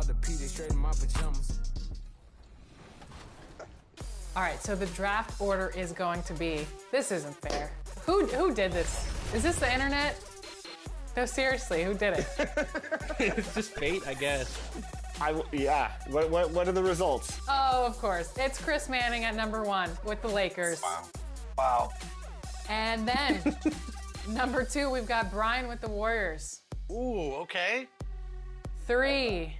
about to pee straight in my pajamas. All right, so the draft order is going to be, this isn't fair. Who did this? Is this the internet? No, seriously, who did it? It's just fate, I guess. Yeah. What are the results? Oh, of course. It's Chris Manning at number 1 with the Lakers. Wow. And then, number 2, we've got Brian with the Warriors. Ooh, okay. 3,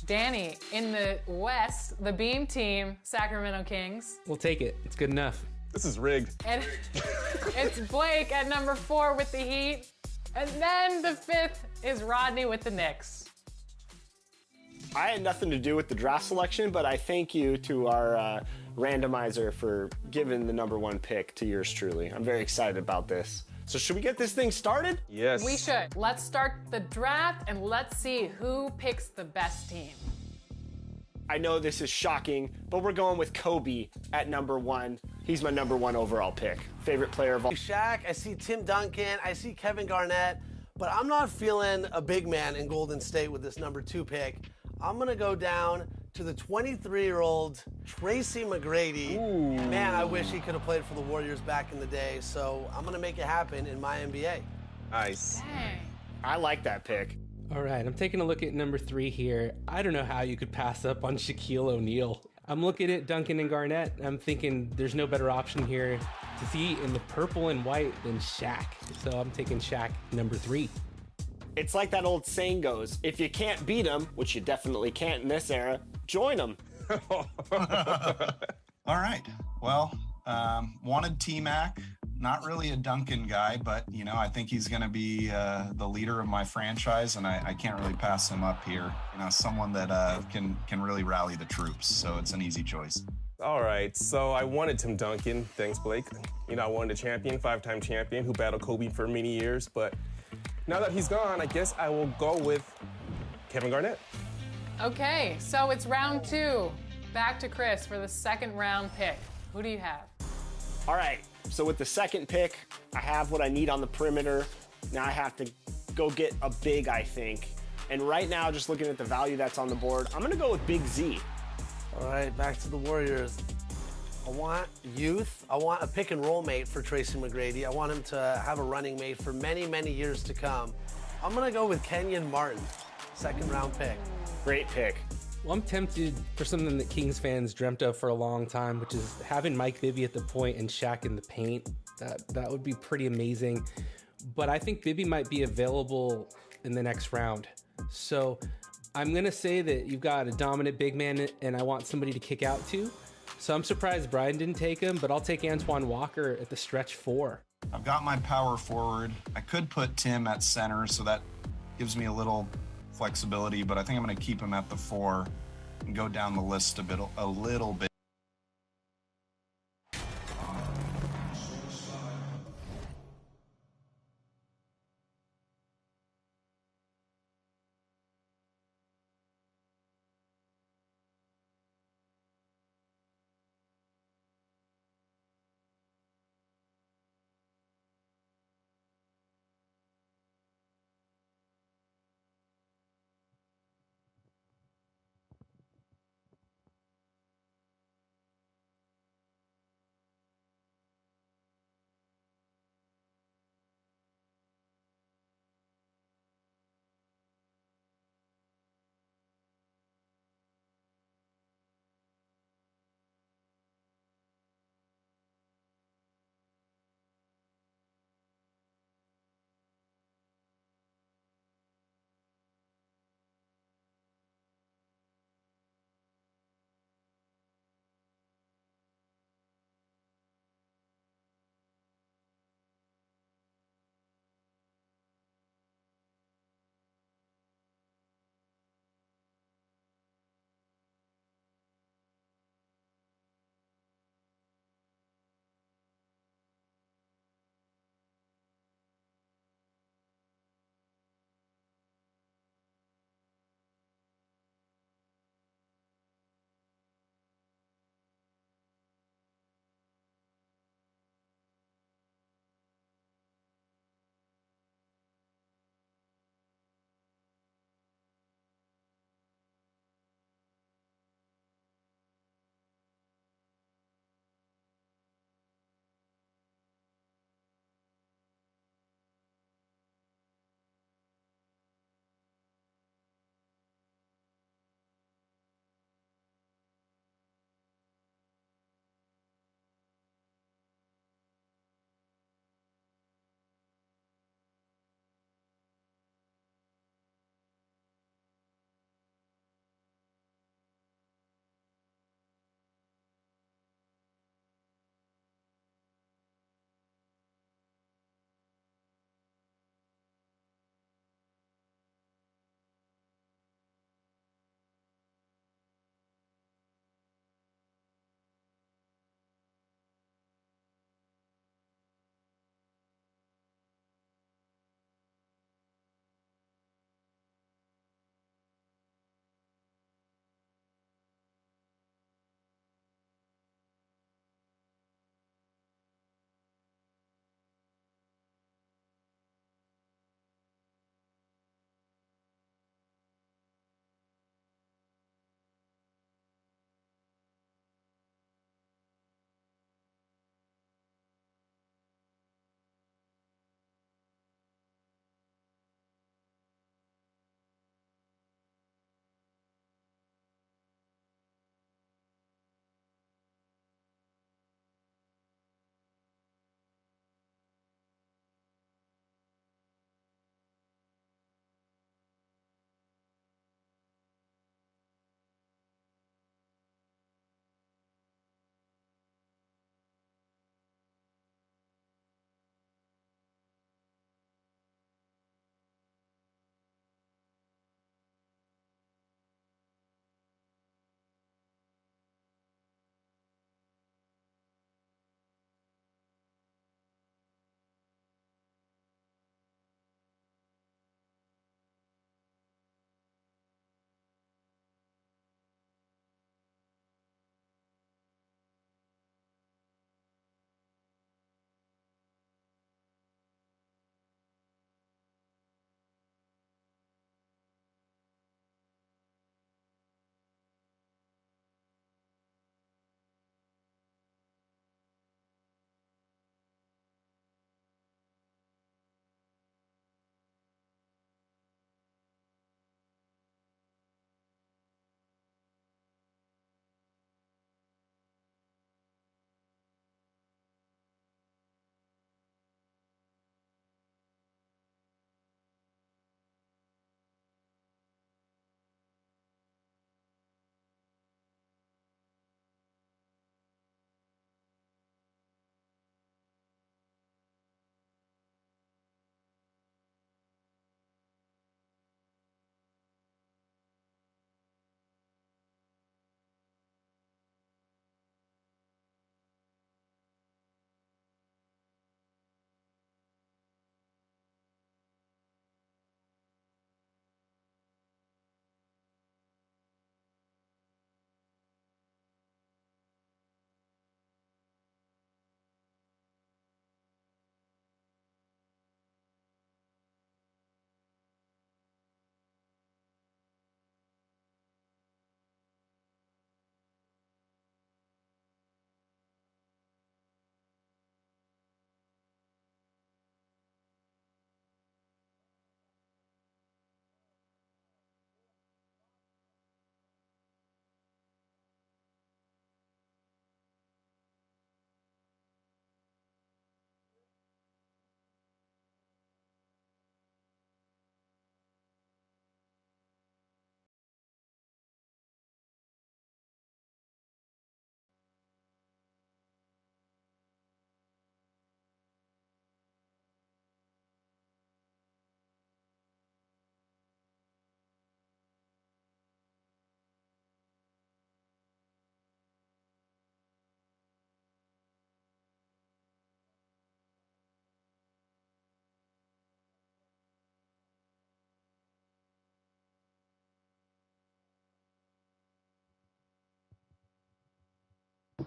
Danny in the West, the Beam Team, Sacramento Kings. We'll take it. It's good enough. This is rigged. And it's Blake at number 4 with the Heat. And then the 5th is Rodney with the Knicks. I had nothing to do with the draft selection, but I thank you to our randomizer for giving the number 1 pick to yours truly. I'm very excited about this. So should we get this thing started? Yes. We should. Let's start the draft and let's see who picks the best team. I know this is shocking, but we're going with Kobe at number 1. He's my number 1 overall pick. Favorite player of all. Shaq, I see Tim Duncan, I see Kevin Garnett, but I'm not feeling a big man in Golden State with this number 2 pick. I'm gonna go down to the 23-year-old Tracy McGrady. Ooh. Man, I wish he could have played for the Warriors back in the day, so I'm gonna make it happen in my NBA. Nice. Dang. I like that pick. All right, I'm taking a look at number 3 here. I don't know how you could pass up on Shaquille O'Neal. I'm looking at Duncan and Garnett. I'm thinking there's no better option here to see in the purple and white than Shaq. So I'm taking Shaq number 3. It's like that old saying goes, if you can't beat them, which you definitely can't in this era, join them. All right. Well, wanted T-Mac. Not really a Duncan guy, but, you know, I think he's going to be the leader of my franchise, and I can't really pass him up here. You know, someone that can really rally the troops, so it's an easy choice. All right, so I wanted Tim Duncan. Thanks, Blake. You know, I wanted a champion, 5-time champion who battled Kobe for many years, but now that he's gone, I guess I will go with Kevin Garnett. Okay, so it's round 2. Back to Chris for the second round pick. Who do you have? All right, so with the second pick, I have what I need on the perimeter. Now I have to go get a big, I think. And right now, just looking at the value that's on the board, I'm gonna go with Big Z. All right, back to the Warriors. I want youth. I want a pick and roll mate for Tracy McGrady. I want him to have a running mate for many, many years to come. I'm gonna go with Kenyon Martin, second round pick. Great pick. Well, I'm tempted for something that Kings fans dreamt of for a long time, which is having Mike Bibby at the point and Shaq in the paint. That would be pretty amazing. But I think Bibby might be available in the next round. So I'm going to say that you've got a dominant big man and I want somebody to kick out to. So I'm surprised Brian didn't take him, but I'll take Antoine Walker at the stretch 4. I've got my power forward. I could put Tim at center, so that gives me a little flexibility, but I think I'm going to keep him at the 4 and go down the list a little bit.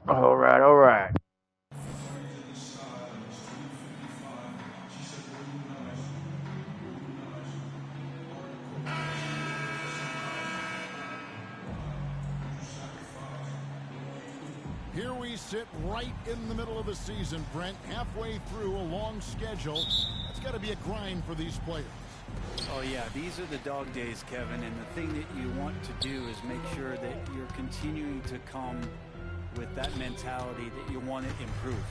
All right, all right. Here we sit right in the middle of the season, Brent, halfway through a long schedule. It's got to be a grind for these players. Oh, yeah, these are the dog days, Kevin, and the thing that you want to do is make sure that you're continuing to come with that mentality that you want to improve.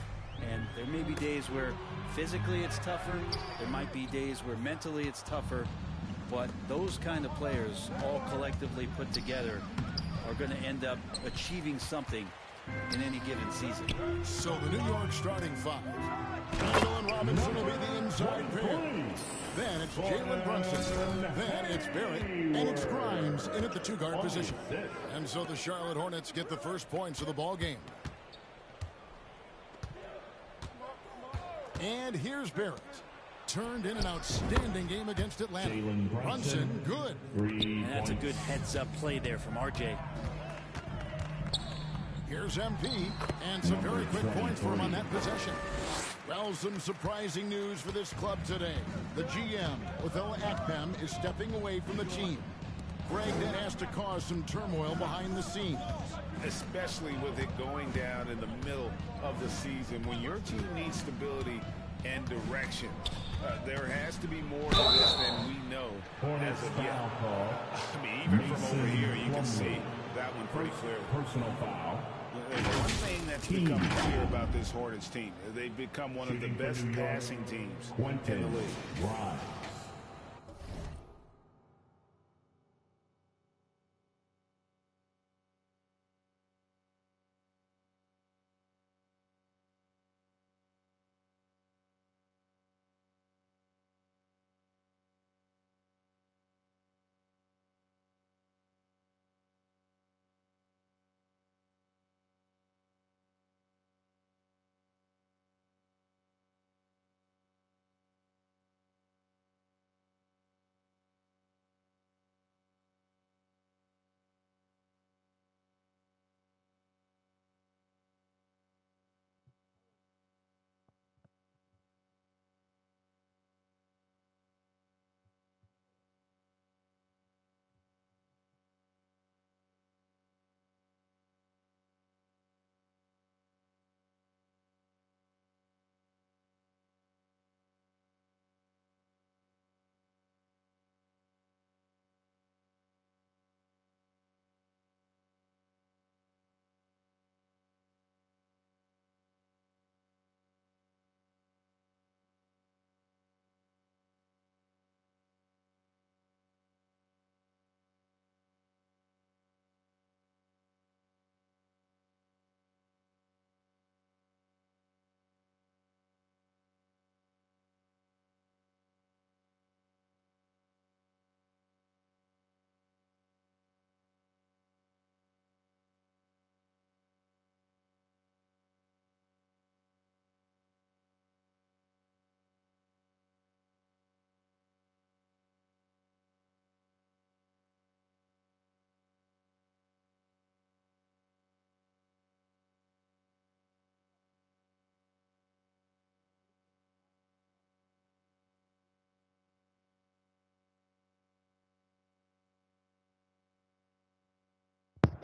And there may be days where physically it's tougher. There might be days where mentally it's tougher. But those kind of players, all collectively put together, are going to end up achieving something in any given season. So the New York starting five. Randall and Robinson will be the inside pair. Then it's Jalen Brunson. Then it's Barrett. And it's Grimes in at the two-guard position. And so the Charlotte Hornets get the first points of the ball game. And here's Barrett. Turned in an outstanding game against Atlanta. Brunson, good. And that's a good heads-up play there from RJ. Here's MP, and some very quick points for him on that possession. Well, some surprising news for this club today. The GM, Othella Akpem, is stepping away from the team. Greg, that has to cause some turmoil behind the scenes. Especially with it going down in the middle of the season. When your team needs stability and direction, there has to be more to this than we know as of yet. I mean, even from over here, you can see that one pretty clearly. Personal foul. There's one thing that's become clear about this Hornets team. They've become one of the best passing teams in the league.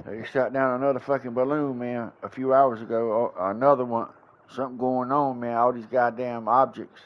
They shot down another fucking balloon, man, a few hours ago. Another one. Something going on, man. All these goddamn objects.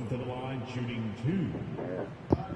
to the line, shooting 2.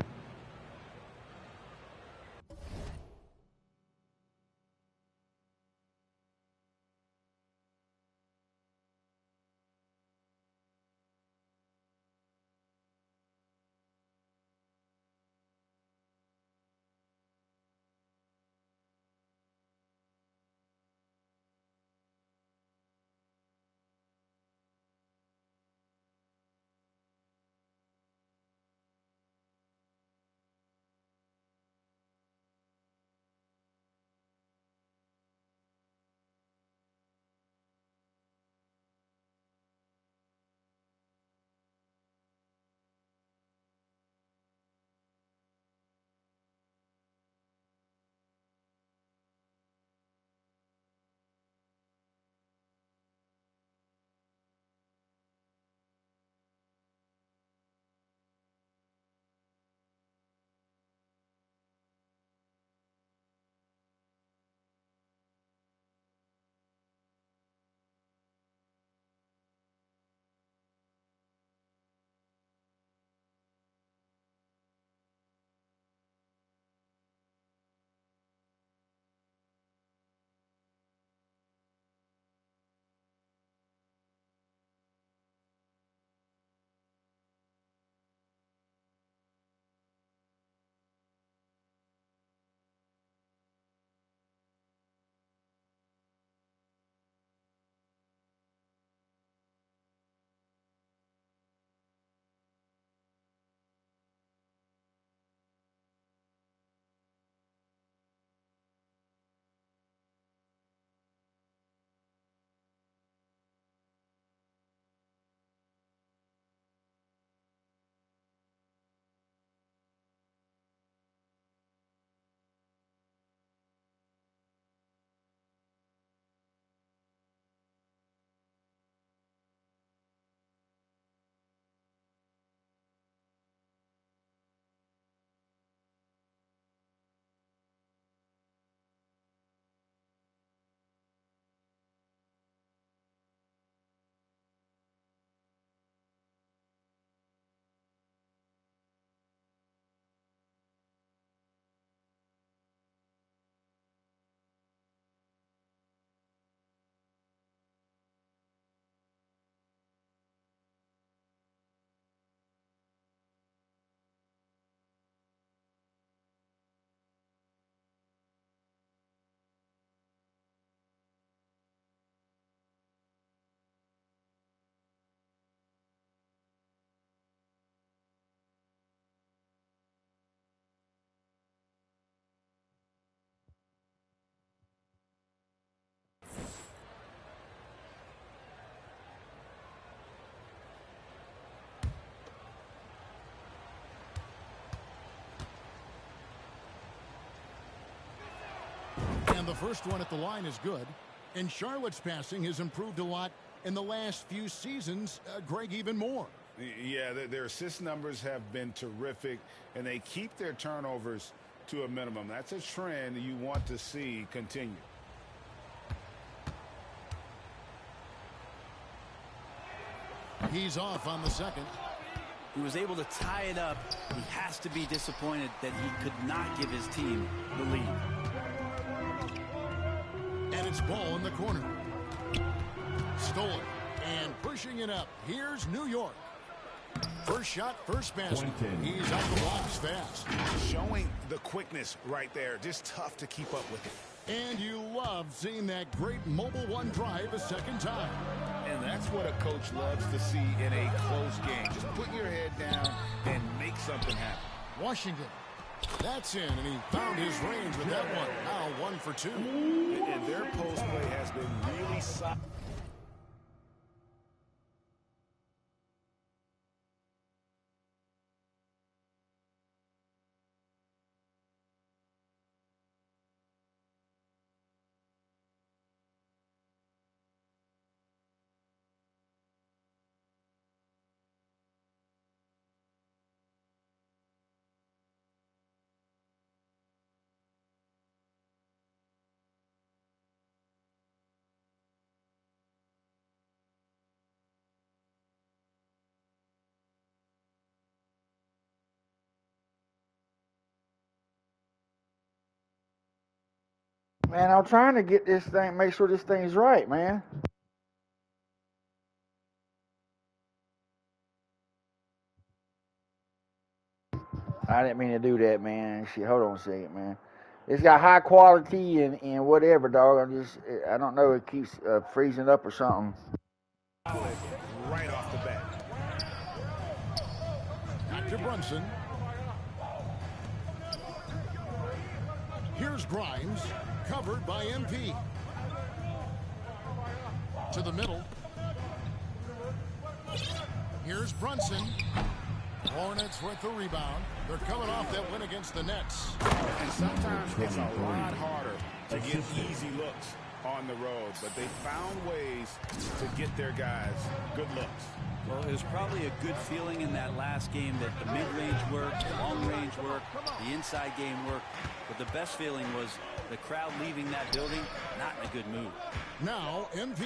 And the first one at the line is good. And Charlotte's passing has improved a lot in the last few seasons. Greg, even more. Yeah, their assist numbers have been terrific, and they keep their turnovers to a minimum. That's a trend you want to see continue. He's off on the second. He was able to tie it up. He has to be disappointed that he could not give his team the lead. And it's ball in the corner. Stolen. And pushing it up. Here's New York. First shot, first basket. He's out the blocks fast. Showing the quickness right there. Just tough to keep up with it. And you love seeing that great mobile one drive a second time. And that's what a coach loves to see in a close game. Just put your head down and make something happen. Washington. That's in, and he found his range with that one. Now 1 for 2. And their post play has been really solid. Man, I'm trying to get this thing, make sure this thing's right, man. I didn't mean to do that, man. Shit, hold on a second, man. It's got high quality and whatever, dog. I don't know, it keeps freezing up or something. Right off the bat. Back to Brunson. Here's Grimes, covered by MP. To the middle. Here's Brunson. Hornets with the rebound. They're coming off that win against the Nets. And sometimes it's a lot harder to get easy looks on the road, but they found ways to get their guys good looks. Well, it was probably a good feeling in that last game that the mid-range worked, the long-range worked, the inside game worked. But the best feeling was the crowd leaving that building not in a good mood. Now, MP.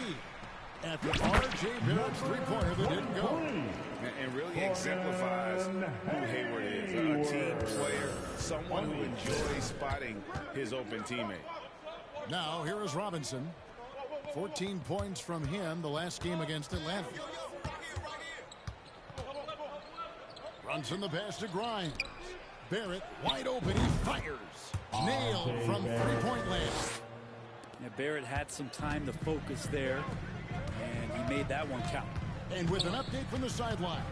After R.J. Barrett's three-pointer that didn't go. And really exemplifies who Hayward is. A team player, someone who enjoys spotting his open teammate. Now, here is Robinson. 14 points from him the last game against Atlanta. Brunson the pass to Grimes. Barrett wide open. He fires. Nailed from three-point land. Yeah, Barrett had some time to focus there, and he made that one count. And with an update from the sidelines,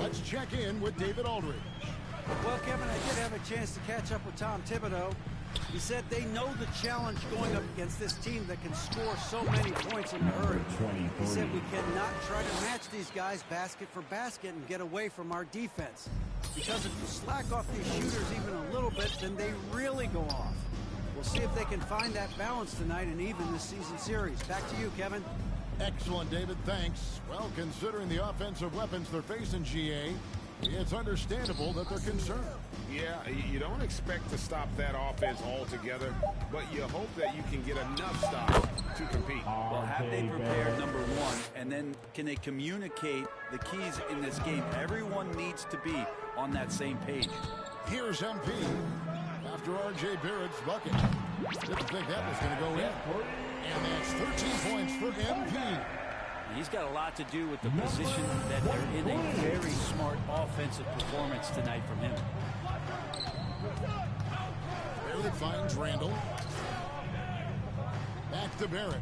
let's check in with David Aldridge. Well, Kevin, I did have a chance to catch up with Tom Thibodeau. He said they know the challenge going up against this team that can score so many points in a hurry. He said we cannot try to match these guys basket for basket and get away from our defense. Because if you slack off these shooters even a little bit, then they really go off. We'll see if they can find that balance tonight and even this season series. Back to you, Kevin. Excellent, David. Thanks. Well, considering the offensive weapons they're facing, GA, it's understandable that they're concerned. Yeah, you don't expect to stop that offense altogether, but you hope that you can get enough stops to compete. Well, have they prepared number one, and then can they communicate the keys in this game? Everyone needs to be on that same page. Here's MP after R.J. Barrett's bucket. Didn't think that was going to go in. And that's 13 points for MP. He's got a lot to do with the position that they're in. A very smart offensive performance tonight from him. Barrett finds Randall. Back to Barrett.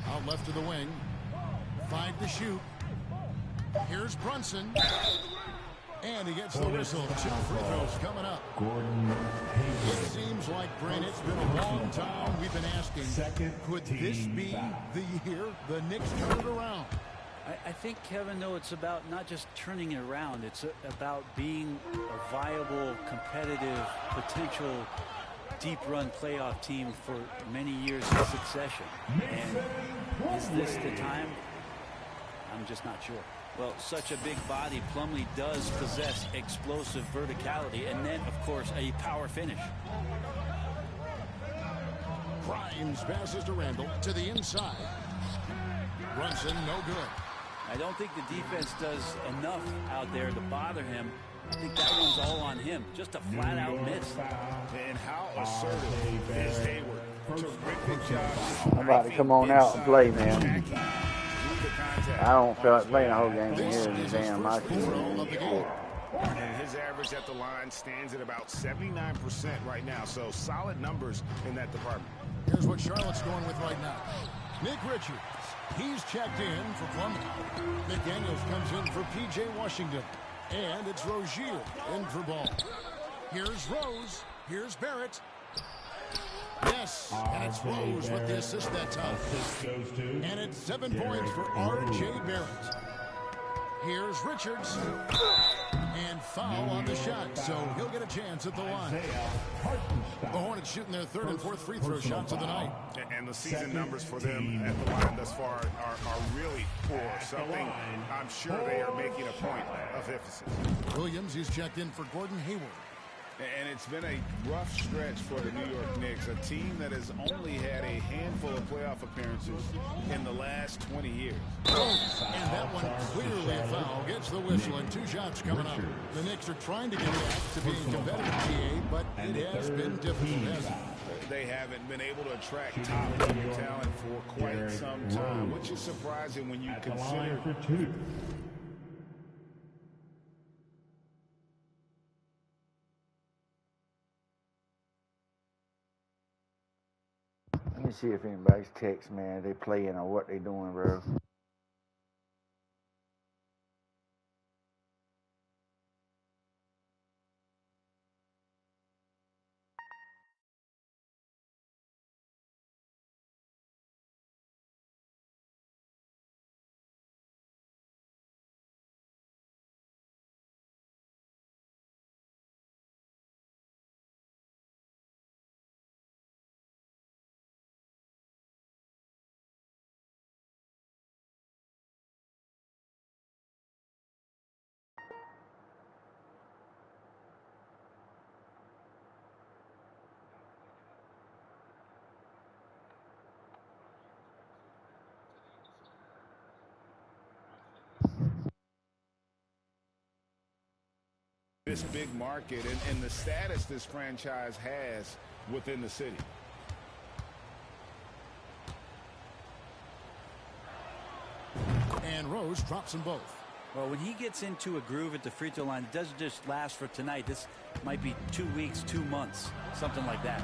Out left to the wing. 5 to shoot. Here's Brunson. And he gets the whistle. 2 free throws coming up. It seems like, Brent, it's been a long time we've been asking, could this be the year the Knicks turn it around? I think, Kevin, though, it's about not just turning it around. It's about being a viable, competitive, potential deep-run playoff team for many years in succession. And is this the time? I'm just not sure. Well, such a big body, Plumlee does possess explosive verticality, and then, of course, a power finish. Grimes passes to Randall to the inside. Brunson, no good. I don't think the defense does enough out there to bother him. I think that one's all on him. Just a flat-out miss. And how assertive is Hayward? Terrific job. I'm about to come on out and play, man. I don't feel like playing the whole game here in the damn my team. And his average at the line stands at about 79% right now, so solid numbers in that department. Here's what Charlotte's going with right now. Nick Richards, he's checked in for Plumlee. McDaniels comes in for P.J. Washington. And it's Rozier in for Ball. Here's Rose. Here's Barrett. Yes, and it's Rose with the assist that time. And it's 7 points for R.J. Barrett. Here's Richards. And foul on the shot, so he'll get a chance at the line. The Hornets shooting their 3rd and 4th free throw shots of the night. And the season numbers for them at the line thus far are really poor. Something I'm sure they are making a point of emphasis. Williams, he's checked in for Gordon Hayward. And it's been a rough stretch for the New York Knicks, a team that has only had a handful of playoff appearances in the last 20 years. And that one clearly a foul. Gets the whistle and 2 shots coming up. The Knicks are trying to get back to being competitive, TA, but it has been difficult, hasn't it? They haven't been able to attract top talent for quite some time, which is surprising when you consider. Let me see if anybody's text, man. They playing or what they doing, bro. This big market and the status this franchise has within the city. And Rose drops them both. Well, when he gets into a groove at the free throw line, it doesn't just last for tonight. This might be 2 weeks, 2 months, something like that.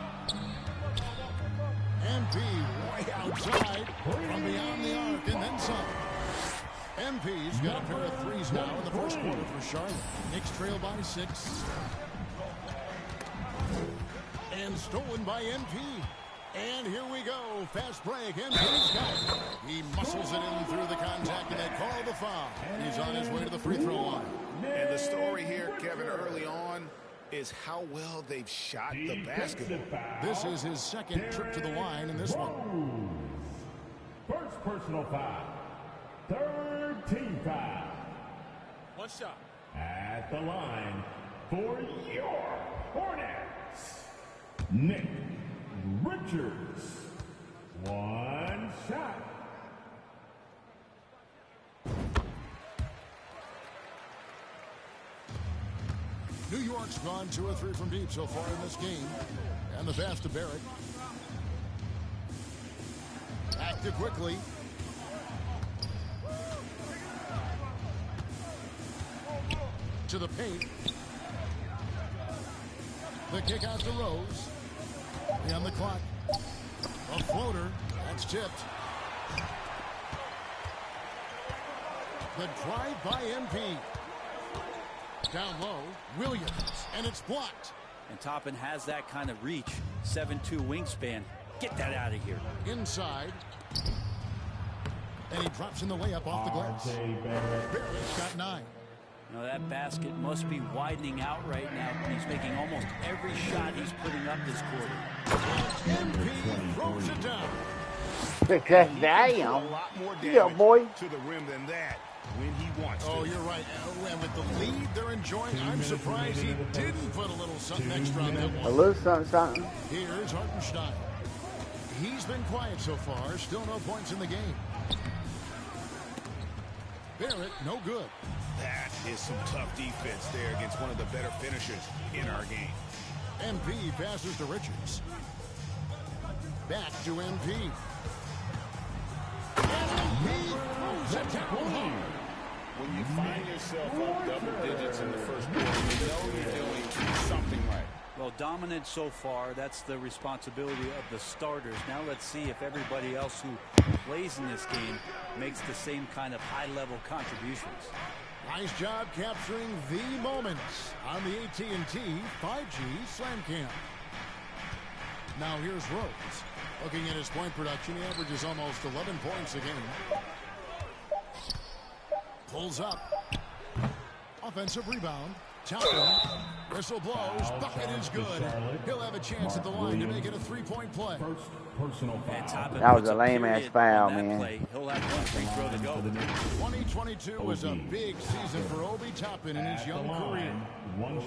MP way outside from beyond the arc and then some. MP's got a pair of threes now in the first quarter for Charlotte. Knicks trail by 6. And stolen by MP. And here we go. Fast break. MP's got it. He muscles it in through the contact, and they call the foul. He's on his way to the free throw line. And the story here, Kevin, early on, is how well they've shot the basketball. This is his second trip to the line in this one. First personal foul. Third team foul. One shot. At the line for your Hornets, Nick Richards. One shot. New York's gone 2 or 3 from deep so far in this game. And the pass to Barrett. Active quickly. To the paint. The kick out to Rose. On the clock. A floater. That's tipped. The drive by MP. Down low. Williams. And it's blocked. And Toppin has that kind of reach. 7'2" wingspan. Get that out of here. Inside. And he drops in the layup off the glass. Barrett's got 9. You know, that basket must be widening out right now. He's making almost every shot he's putting up this quarter. MP throws it down. Damn. A lot more Yeah, damage boy. to the rim than that when he wants to. Oh, you're right. And with the lead they're enjoying, I'm surprised he didn't put a little something extra on that one. A little something. Here's Hartenstein. He's been quiet so far. Still no points in the game. Barrett, no good. That is some tough defense there against one of the better finishers in our game. MP passes to Richards. Back to MP. And MP throws it down hard. When you find yourself up double digits in the first quarter, you know you're doing something right. Well, dominant so far. That's the responsibility of the starters. Now let's see if everybody else who plays in this game makes the same kind of high-level contributions. Nice job capturing the moments on the AT&T 5G Slam Cam. Now here's Rose. Looking at his point production, he averages almost 11 points a game. Pulls up. Offensive rebound. Toppin Whistle blows. Bucket is good. He'll have a chance at the line to make it a three-point play. That was a lame-ass foul, man. He'll have one free throw to go. 2022 was a big season for Obi Toppin in his young career.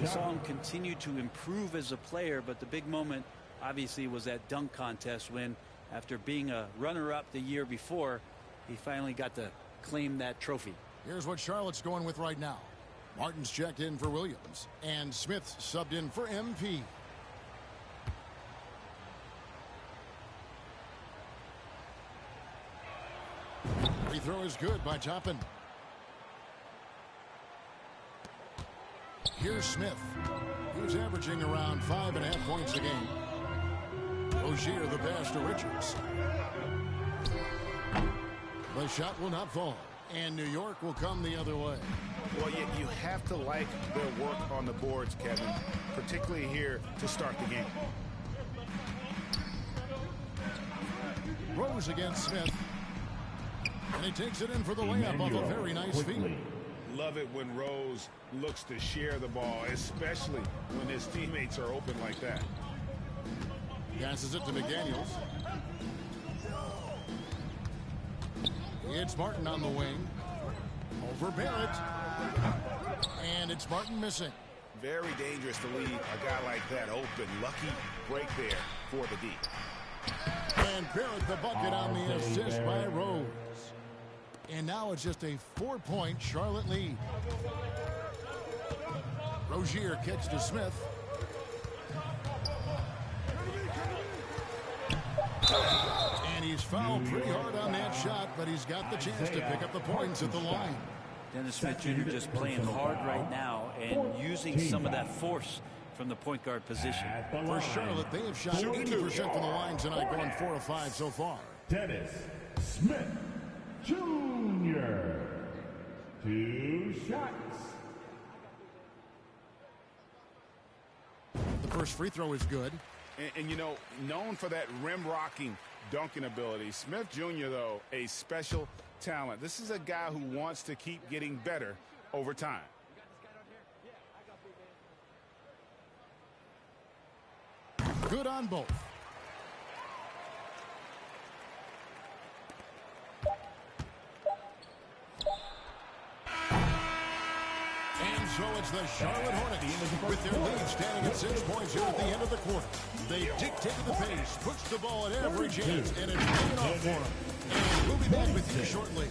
We saw him continue to improve as a player, but the big moment obviously was that dunk contest when, after being a runner-up the year before, he finally got to claim that trophy. Here's what Charlotte's going with right now. Martin's checked in for Williams, and Smith's subbed in for MP. Free throw is good by Toppin. Here's Smith, who's averaging around 5.5 points a game. Rozier the pass to Richards. The shot will not fall, and New York will come the other way. Well, you have to like their work on the boards, Kevin, particularly here to start the game. Rose against Smith. And he takes it in for the layup off a very nice feed. Love it when Rose looks to share the ball, especially when his teammates are open like that. Passes it to McDaniels. It's Martin on the wing. Over Barrett. And it's Martin missing. Very dangerous to leave a guy like that open. Lucky break there for the D. And Barrett the bucket on the assist by Rose. And now it's just a 4-point Charlotte lead. Rozier kicks to Smith. And he's fouled pretty hard on that shot, but he's got the chance to pick up the points at the line. Dennis Smith Jr. just playing hard right now and using some of that force from the point guard position. For Charlotte, they have shot 80% from the line tonight, going 4 of 5 so far. Dennis Smith Jr. 2 shots. The first free throw is good. And you know, known for that rim-rocking dunking ability. Smith Jr., though, a special talent. This is a guy who wants to keep getting better over time. Good on both. And so it's the Charlotte Hornets with their lead standing at 6 points here at the end of the quarter. They dictated the pace, pushed the ball at every chance, and it's paying off for them. And we'll be back with you shortly.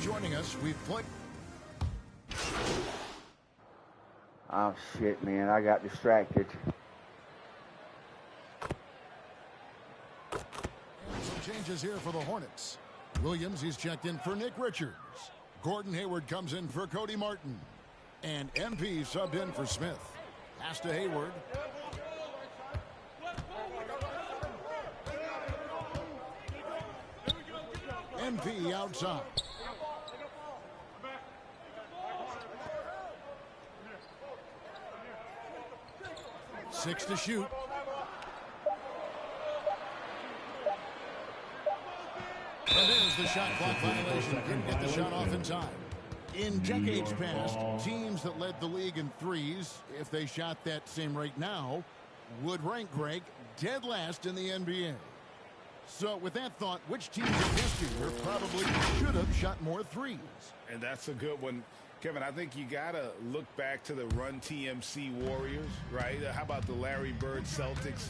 joining us. We've played. Oh, shit, man. I got distracted. And some changes here for the Hornets. Williams, he's checked in for Nick Richards. Gordon Hayward comes in for Cody Martin. And MP subbed in for Smith. Pass to Hayward. MP outside. Six to shoot. And there's the shot clock violation. Couldn't get the shot off in time. In decades past, teams that led the league in threes, if they shot that same rate now, would rank, Greg, dead last in the NBA. So with that thought, which teams of yesteryear probably should have shot more threes? And that's a good one. Kevin, I think you got to look back to the Run TMC Warriors, right? How about the Larry Bird Celtics